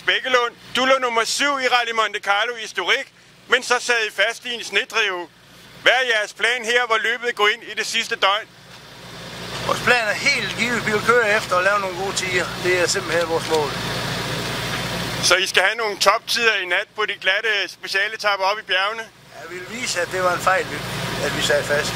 Bækkelund, du lå nummer 7 i Rally Monte Carlo historik, men så sad I fast i en snedrive. Hvad er jeres plan her, hvor løbet går ind i det sidste døgn? Vores plan er helt givet. Vi vil køre efter og lave nogle gode tider. Det er simpelthen vores mål. Så I skal have nogle toptider i nat på de glatte specialetapper op i bjergene? Jeg vil vise, at det var en fejl, at vi sad fast.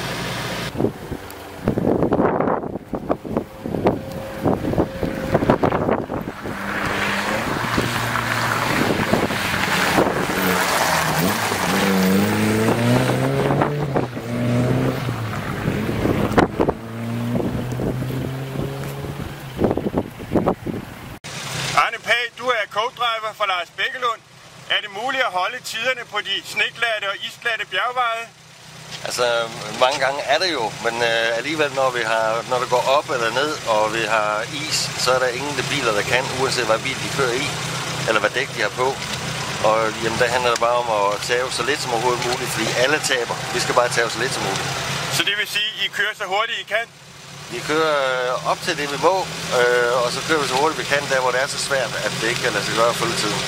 Arne Pagh, du er co-driver for Lars Bækkelund. Er det muligt at holde tiderne på de sneglatte og isglatte bjergveje? Altså, mange gange er det jo, men alligevel, når det går op eller ned, og vi har is, så er der ingen biler, der kan, uanset hvad bil de kører i, eller hvad dæk de har på. Og jamen, der handler det bare om at tage så lidt som overhovedet muligt, fordi alle taber. Vi skal bare tage så lidt som muligt. Så det vil sige, at I kører så hurtigt I kan? Vi kører op til det, vi må, og så kører vi så hurtigt vi kan, der hvor det er så svært, at det ikke kan lade sig gøre fuldtiden.